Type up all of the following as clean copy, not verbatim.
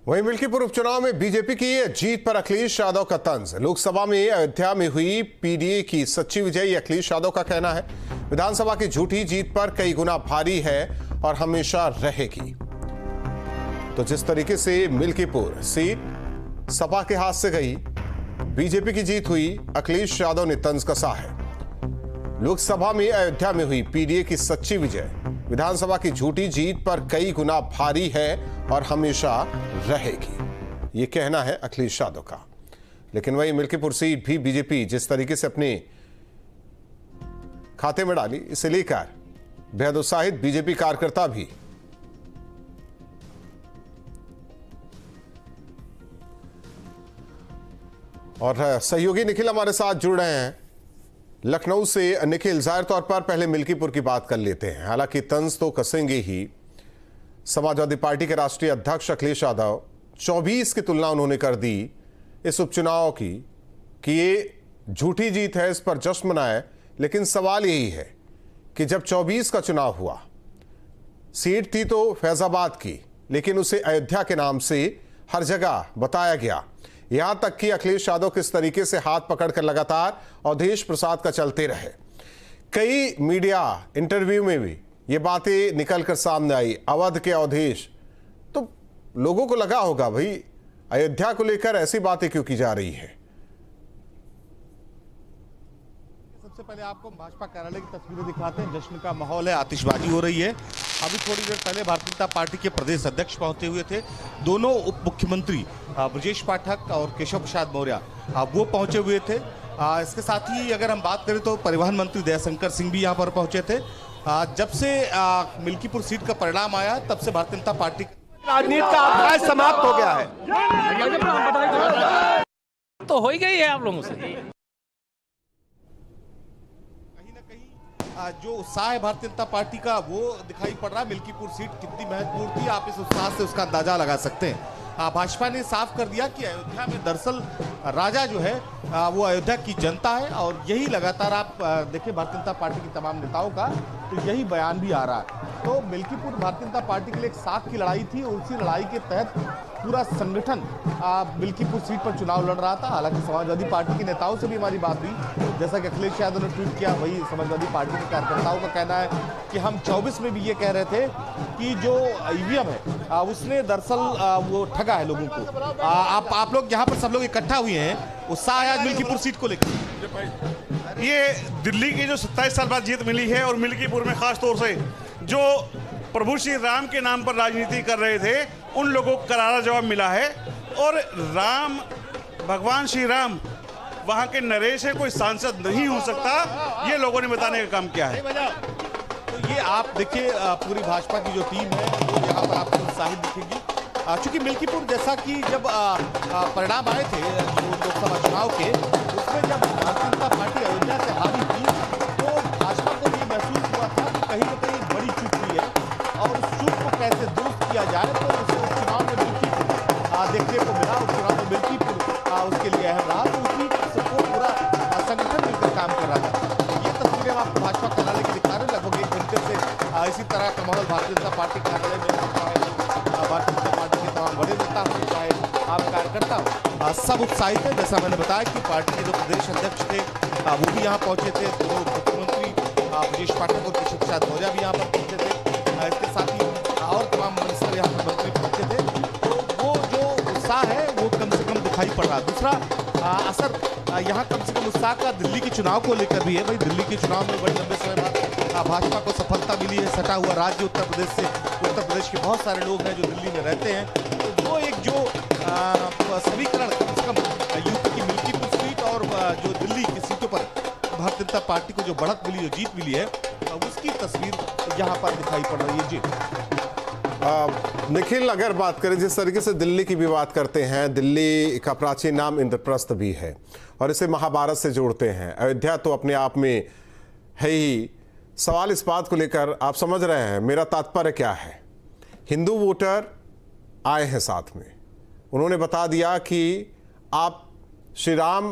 वहीं मिल्कीपुर उपचुनाव में बीजेपी की जीत पर अखिलेश यादव का तंज। लोकसभा में अयोध्या में हुई पीडीए की सच्ची विजयी, अखिलेश यादव का कहना है विधानसभा की झूठी जीत पर कई गुना भारी है और हमेशा रहेगी। तो जिस तरीके से मिल्कीपुर सीट सपा के हाथ से गई, बीजेपी की जीत हुई, अखिलेश यादव ने तंज कसा है। लोकसभा में अयोध्या में हुई पीडीए की सच्ची विजय विधानसभा की झूठी जीत पर कई गुना भारी है और हमेशा रहेगी, ये कहना है अखिलेश यादव का। लेकिन वही मिल्कीपुर सीट भी बीजेपी जिस तरीके से अपने खाते में डाली, इसे लेकर बेहद उत्साहित बीजेपी कार्यकर्ता भी। और सहयोगी निखिल हमारे साथ जुड़ रहे हैं लखनऊ से। निखिल, जाहिर तौर पर पहले मिल्कीपुर की बात कर लेते हैं। हालांकि तंज तो कसेंगे ही। समाजवादी पार्टी के राष्ट्रीय अध्यक्ष अखिलेश यादव 24 की तुलना उन्होंने कर दी इस उपचुनाव की कि ये झूठी जीत है, इस पर जश्न मनाए। लेकिन सवाल यही है कि जब 24 का चुनाव हुआ, सीट थी तो फैजाबाद की, लेकिन उसे अयोध्या के नाम से हर जगह बताया गया। यहां तक कि अखिलेश यादव किस तरीके से हाथ पकड़कर लगातार अवधेश प्रसाद का चलते रहे। कई मीडिया इंटरव्यू में भी ये बातें निकलकर सामने आई, अवध के अवधेश। तो लोगों को लगा होगा भाई अयोध्या को लेकर ऐसी बातें क्यों की जा रही है। सबसे पहले आपको भाजपा कार्यालय की तस्वीरें दिखाते हैं। जश्न का माहौल है, आतिशबाजी हो रही है। अभी थोड़ी देर पहले भारतीय जनता पार्टी के प्रदेश अध्यक्ष पहुंचे हुए थे। दोनों उप मुख्यमंत्री ब्रजेश पाठक और केशव प्रसाद मौर्य वो पहुंचे हुए थे। इसके साथ ही अगर हम बात करें तो परिवहन मंत्री दयाशंकर सिंह भी यहां पर पहुंचे थे। जब से मिल्कीपुर सीट का परिणाम आया, तब से भारतीय जनता पार्टी राजनीति का अध्याय समाप्त हो गया है। तो हो ही गई है आप लोगों से। जो उत्साह है भारतीय जनता पार्टी का वो दिखाई पड़ रहा है। मिल्कीपुर सीट कितनी महत्वपूर्ण थी, आप इस उत्साह से उसका अंदाजा लगा सकते हैं। भाजपा ने साफ कर दिया कि अयोध्या में दरअसल राजा जो है वो अयोध्या की जनता है। और यही लगातार आप देखिए भारतीय जनता पार्टी की तमाम नेताओं का तो यही बयान भी आ रहा है। तो मिल्कीपुर भारतीय जनता पार्टी के लिए एक साख की लड़ाई थी और उसी लड़ाई के तहत पूरा संगठन मिल्कीपुर सीट पर चुनाव लड़ रहा था। हालांकि समाजवादी पार्टी के नेताओं से भी हमारी बात हुई। जैसा कि अखिलेश यादव ने ट्वीट किया, वही समाजवादी पार्टी के कार्यकर्ताओं का कहना है कि हम 24 में भी ये कह रहे थे कि जो ईवीएम है उसने दरअसल वो ठगा है लोगों को। आप लोग यहाँ पर सब लोग इकट्ठा हुए हैं, उत्साह है आज मिल्कीपुर सीट को लेकर। ये दिल्ली की जो 27 साल बाद जीत मिली है और मिल्कीपुर में खास तौर से जो प्रभु श्री राम के नाम पर राजनीति कर रहे थे उन लोगों को करारा जवाब मिला है। और राम, भगवान श्री राम वहाँ के नरेश है, कोई सांसद नहीं हो सकता, ये लोगों ने बताने का काम किया है। तो ये आप देखिए पूरी भाजपा की जो टीम है वो यहाँ पर आपको उत्साहित दिखेगी। चूंकि मिल्कीपुर जैसा कि जब परिणाम आए थे लोकसभा चुनाव के, उसमें जब भारतीय जनता पार्टी अयोध्या से हारी थी तो भाजपा को भी महसूस हुआ था कि कहीं ना कहीं बड़ी चूक हुई है और उस चूक को कैसे दुरुस्त किया जाए। तो उस चुनाव में मिल्कीपुर देखने को मिला। उस चुनाव में मिल्कीपुर उसके लिए अहम रहा। तो उसी सबको पूरा संगठन मिलकर काम कर रहा था। ये तस्वीरें हम आपको भाजपा कार्यालय की दिखा रहे हैं। लगभग 1 घंटे से इसी तरह का माहौल भारतीय जनता पार्टी कार्यालय में भारतीय जनता पार्टी के तमाम बड़े नेता हो, चाहे आम कार्यकर्ता हो, सब उत्साहित है। जैसा मैंने बताया कि पार्टी के जो प्रदेश अध्यक्ष थे वो भी यहाँ पहुंचे थे। दोनों मुख्यमंत्री ब्रजेश पाठक और केशव प्रसाद मौर्य भी यहाँ पर पहुंचे थे। इसके साथ ही और तमाम मिनिस्टर यहाँ पर मंत्री पहुंचे थे। तो वो जो उत्साह है वो कम से कम दिखाई पड़ रहा है। दूसरा असर यहाँ कम से कम उत्साह का दिल्ली के चुनाव को लेकर भी है। भाई दिल्ली के चुनाव में बड़े लंबे समय बाद भाजपा को सफलता मिली है। सटा हुआ राज्य उत्तर प्रदेश से, उत्तर प्रदेश के बहुत सारे लोग हैं जो दिल्ली में रहते हैं। तो वो एक जो समीकरण कम से कम यूपी की मिल्कीपुर सीट और जो दिल्ली की सीटों पर भारतीय जनता पार्टी को जो बढ़त मिली, जो जीत मिली है, उसकी तस्वीर यहाँ पर दिखाई पड़ रही है। जी निखिल, अगर बात करें जिस तरीके से दिल्ली की भी बात करते हैं, दिल्ली का प्राचीन नाम इंद्रप्रस्थ भी है और इसे महाभारत से जोड़ते हैं। अयोध्या तो अपने आप में है ही। सवाल इस बात को लेकर आप समझ रहे हैं, मेरा तात्पर्य क्या है। हिंदू वोटर आए हैं साथ में, उन्होंने बता दिया कि आप श्री राम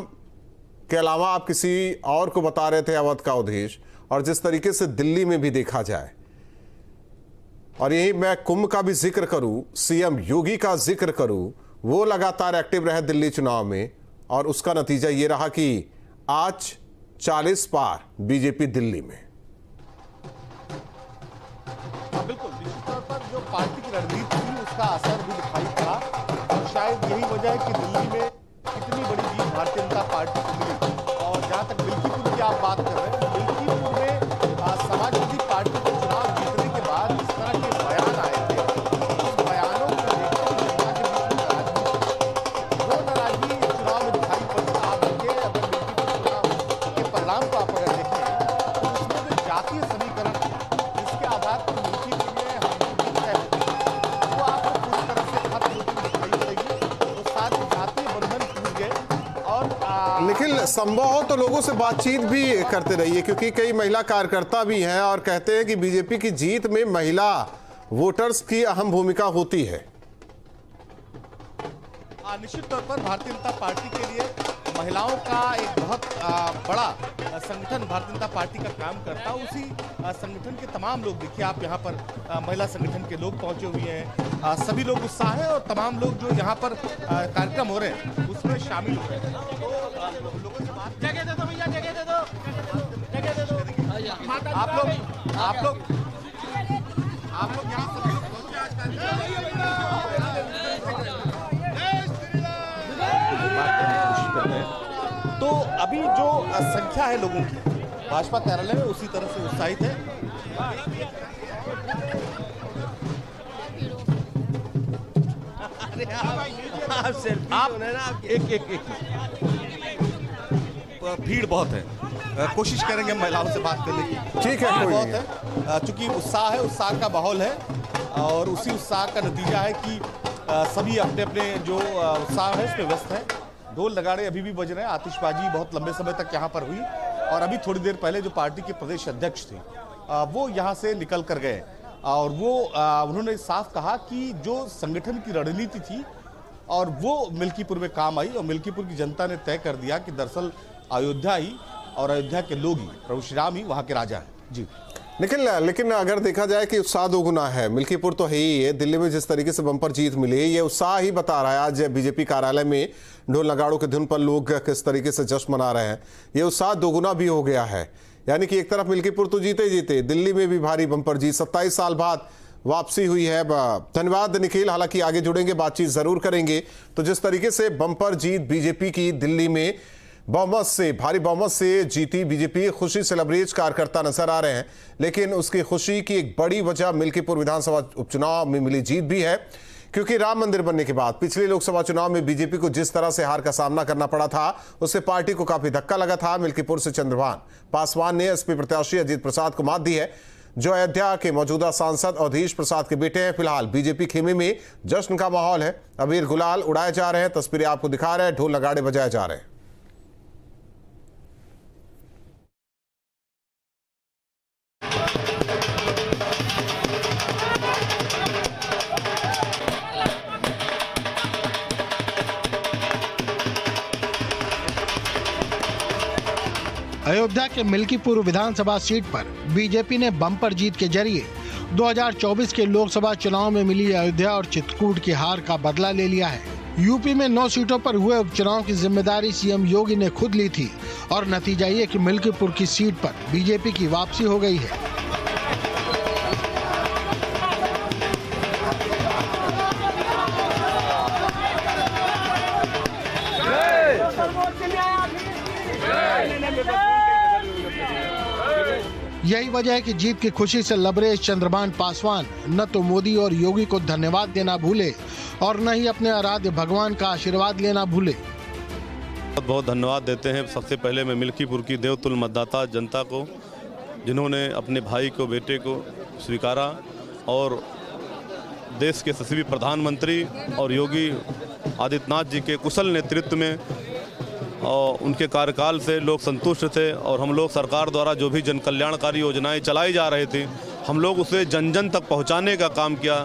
के अलावा आप किसी और को बता रहे थे, अवध का अवधेश। और जिस तरीके से दिल्ली में भी देखा जाए और यही मैं कुंभ का भी जिक्र करूं, सीएम योगी का जिक्र करूं, वो लगातार एक्टिव रहे दिल्ली चुनाव में और उसका नतीजा ये रहा कि आज 40 पार बीजेपी दिल्ली में। बिल्कुल, निश्चित तौर पर जो पार्टी की रणनीति थी उसका असर भी दिखाई पड़ा और शायद यही वजह है कि दिल्ली में इतनी बड़ी जीत भारतीय जनता पार्टी को मिली। और जहां तक मिल्कीपुर की आप बात कर रहे हैं, मिल्कीपुर में समाजवादी पार्टी को चुनाव जीतने के बाद इस तरह के बयान आए थे, उस बयानों को देखते हुए जनता के बीच में नाराजगी चुनाव में दिखाई पड़ी। आप देखिए, अगर मिल्कीपुर चुनाव के परिणाम को आप अगर देखें तो उसमें जो जातीय समीकरण जिसके आधार पर मिल्कीपुर में हम तय होती है वो आपको पूरी तरह से खत्म होती दिखाई पड़ेगी। तो साथ ही जातीय बंधन टूट गए। और निखिल, संभव हो तो लोगों से बातचीत भी करते रहिए, क्योंकि कई महिला कार्यकर्ता भी हैं और कहते हैं कि बीजेपी की जीत में महिला वोटर्स की अहम भूमिका होती है। निश्चित तौर पर भारतीय जनता पार्टी के लिए महिलाओं का एक बहुत बड़ा संगठन भारतीय जनता पार्टी का काम करता है। उसी संगठन के तमाम लोग, देखिए आप यहाँ पर महिला संगठन के लोग पहुंचे हुए हैं, सभी लोग उत्साह है और तमाम लोग जो यहाँ पर कार्यक्रम हो रहे हैं उसमें शामिल हो रहे हैं। तो लोगों से बात, जगह दे दो भैया, जगह दे दो, जगह दे दो। आप लोग यहाँ सभी लोग पहुंचे आज तो अभी जो संख्या है लोगों की भाजपा कार्यालय में उसी तरह से उत्साहित है। आप एक भीड़ बहुत है, कोशिश करेंगे महिलाओं से बात करने की। ठीक है, कोई बहुत नहीं है, चूंकि उत्साह है, उत्साह का माहौल है और उसी उत्साह का नतीजा है कि सभी अपने अपने जो उत्साह है उस पर व्यस्त है। ढोल नगाड़े अभी भी बज रहे हैं, आतिशबाजी बहुत लंबे समय तक यहाँ पर हुई और अभी थोड़ी देर पहले जो पार्टी के प्रदेश अध्यक्ष थे वो यहाँ से निकल कर गए और वो उन्होंने साफ कहा कि जो संगठन की रणनीति थी और वो मिल्कीपुर में काम आई और मिल्कीपुर की जनता ने तय कर दिया कि दरअसल अयोध्या ही और अयोध्या के लोग ही, प्रभु श्री राम ही वहाँ के राजा हैं। जी निखिल, लेकिन अगर देखा जाए कि उत्साह दोगुना है, मिल्कीपुर तो है ही है, दिल्ली में जिस तरीके से बम्पर जीत मिली ये उत्साह ही बता रहा है। आज बीजेपी कार्यालय में ढोल नगाड़ों के धुन पर लोग किस तरीके से जश्न मना रहे हैं, ये उत्साह दोगुना भी हो गया है। यानी कि एक तरफ मिल्कीपुर तो जीते जीते, दिल्ली में भी भारी बम्पर जीत, 27 साल बाद वापसी हुई है। धन्यवाद निखिल, हालांकि आगे जुड़ेंगे, बातचीत जरूर करेंगे। तो जिस तरीके से बम्पर जीत बीजेपी की दिल्ली में बहुमत से, भारी बहुमत से जीती बीजेपी, खुशी सेलिब्रेट कार्यकर्ता नजर आ रहे हैं, लेकिन उसकी खुशी की एक बड़ी वजह मिल्कीपुर विधानसभा उपचुनाव में मिली जीत भी है, क्योंकि राम मंदिर बनने के बाद पिछले लोकसभा चुनाव में बीजेपी को जिस तरह से हार का सामना करना पड़ा था उससे पार्टी को काफी धक्का लगा था। मिल्कीपुर से चंद्रभान पासवान ने एसपी प्रत्याशी अजीत प्रसाद को मात दी है, जो अयोध्या के मौजूदा सांसद अवधेश प्रसाद के बेटे हैं। फिलहाल बीजेपी खेमे में जश्न का माहौल है, अबीर गुलाल उड़ाए जा रहे हैं, तस्वीरें आपको दिखा रहे हैं, ढोल नगाड़े बजाए जा रहे हैं। अयोध्या के मिल्कीपुर विधानसभा सीट पर बीजेपी ने बम्पर जीत के जरिए 2024 के लोकसभा चुनाव में मिली अयोध्या और चित्रकूट की हार का बदला ले लिया है। यूपी में 9 सीटों पर हुए उपचुनाव की जिम्मेदारी सीएम योगी ने खुद ली थी और नतीजा ये कि मिल्कीपुर की सीट पर बीजेपी की वापसी हो गई है। यही वजह है कि जीत की खुशी से लबरेज चंद्रभान पासवान न तो मोदी और योगी को धन्यवाद देना भूले और न ही अपने आराध्य भगवान का आशीर्वाद लेना भूले। बहुत बहुत धन्यवाद देते हैं सबसे पहले मैं मिल्कीपुर की देवतुल्य मतदाता जनता को, जिन्होंने अपने भाई को, बेटे को स्वीकारा और देश के यशस्वी प्रधानमंत्री और योगी आदित्यनाथ जी के कुशल नेतृत्व में और उनके कार्यकाल से लोग संतुष्ट थे और हम लोग सरकार द्वारा जो भी जन कल्याणकारी योजनाएं चलाई जा रही थी हम लोग उसे जन जन तक पहुंचाने का काम किया।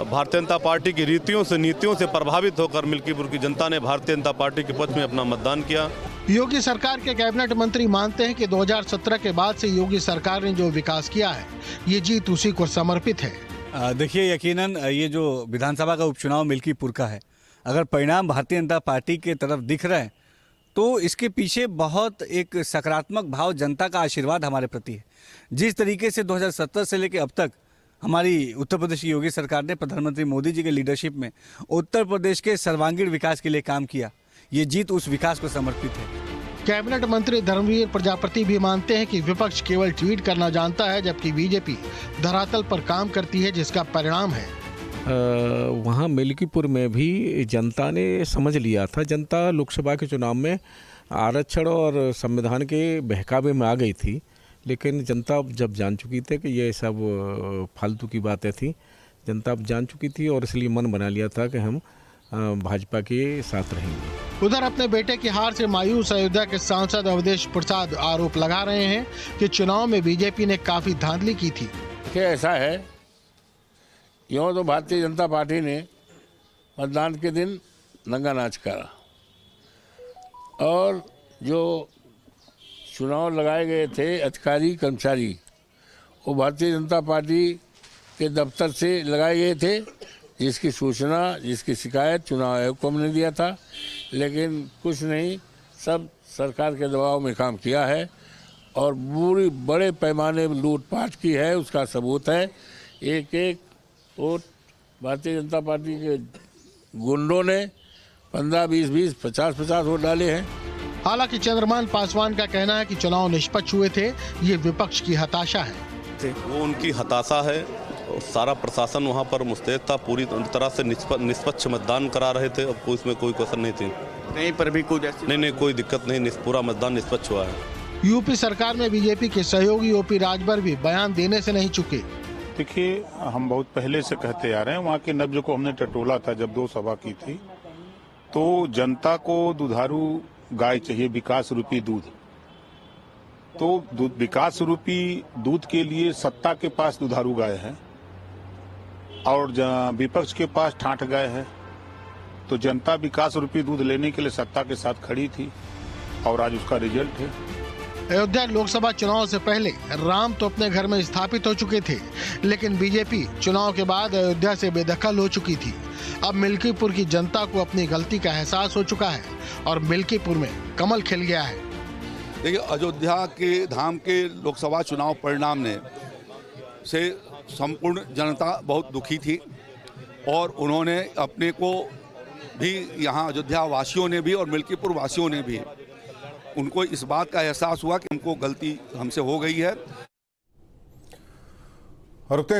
भारतीय जनता पार्टी की रीतियों से, नीतियों से प्रभावित होकर मिल्कीपुर की जनता ने भारतीय जनता पार्टी के पक्ष में अपना मतदान किया। योगी सरकार के कैबिनेट मंत्री मानते हैं कि 2017 के बाद से योगी सरकार ने जो विकास किया है ये जीत उसी को समर्पित है। देखिए, यकीनन ये जो विधानसभा का उपचुनाव मिल्कीपुर का है, अगर परिणाम भारतीय जनता पार्टी के तरफ दिख रहे हैं तो इसके पीछे बहुत एक सकारात्मक भाव, जनता का आशीर्वाद हमारे प्रति है। जिस तरीके से 2017 से लेकर अब तक हमारी उत्तर प्रदेश की योगी सरकार ने प्रधानमंत्री मोदी जी के लीडरशिप में उत्तर प्रदेश के सर्वांगीण विकास के लिए काम किया, ये जीत उस विकास को समर्पित है। कैबिनेट मंत्री धर्मवीर प्रजापति भी मानते हैं कि विपक्ष केवल ट्वीट करना जानता है, जबकि बीजेपी धरातल पर काम करती है, जिसका परिणाम है वहाँ मिल्कीपुर में भी जनता ने समझ लिया था। जनता लोकसभा के चुनाव में आरक्षण और संविधान के बहकावे में आ गई थी, लेकिन जनता जब जान चुकी थी कि ये सब फालतू की बातें थी, जनता अब जान चुकी थी और इसलिए मन बना लिया था कि हम भाजपा के साथ रहेंगे। उधर अपने बेटे की हार से मायूस अयोध्या के सांसद अवधेश प्रसाद आरोप लगा रहे हैं कि चुनाव में बीजेपी ने काफी धांधली की थी। ऐसा है, यूँ तो भारतीय जनता पार्टी ने मतदान के दिन नंगा नाच करा और जो चुनाव लगाए गए थे अधिकारी कर्मचारी, वो भारतीय जनता पार्टी के दफ्तर से लगाए गए थे, जिसकी सूचना, जिसकी शिकायत चुनाव आयोग को हमने दिया था, लेकिन कुछ नहीं, सब सरकार के दबाव में काम किया है और पूरी बड़े पैमाने में लूटपाट की है। उसका सबूत है, एक एक वोट भारतीय जनता पार्टी के गुंडों ने 15, 20, 50 वोट डाले हैं। हालांकि चंद्रमान पासवान का कहना है कि चुनाव निष्पक्ष हुए थे, ये विपक्ष की हताशा है। वो उनकी हताशा है। सारा प्रशासन वहाँ पर मुस्तैद था, पूरी तरह से निष्पक्ष मतदान करा रहे थे, अब इसमें कोई कसर नहीं थी। कहीं पर भी कोई नहीं, कोई दिक्कत नहीं, पूरा मतदान निष्पक्ष हुआ है। यूपी सरकार में बीजेपी के सहयोगी ओपी राजभर भी बयान देने से नहीं चुके। देखिए, हम बहुत पहले से कहते आ रहे हैं, वहाँ के नब्ज को हमने टटोला था जब 2 सभा की थी, तो जनता को दुधारू गाय चाहिए, विकास रूपी दूध। तो विकास रूपी दूध के लिए सत्ता के पास दुधारू गाय है और विपक्ष के पास ठाठ गाय है, तो जनता विकास रूपी दूध लेने के लिए सत्ता के साथ खड़ी थी और आज उसका रिजल्ट है। अयोध्या लोकसभा चुनाव से पहले राम तो अपने घर में स्थापित हो चुके थे, लेकिन बीजेपी चुनाव के बाद अयोध्या से बेदखल हो चुकी थी। अब मिल्कीपुर की जनता को अपनी गलती का एहसास हो चुका है और मिल्कीपुर में कमल खिल गया है। देखिए, अयोध्या के धाम के लोकसभा चुनाव परिणाम ने से संपूर्ण जनता बहुत दुखी थी और उन्होंने अपने को भी, यहाँ अयोध्या वासियों ने भी और मिल्कीपुर वासियों ने भी, उनको इस बात का एहसास हुआ कि हमको गलती हमसे हो गई है। रुकते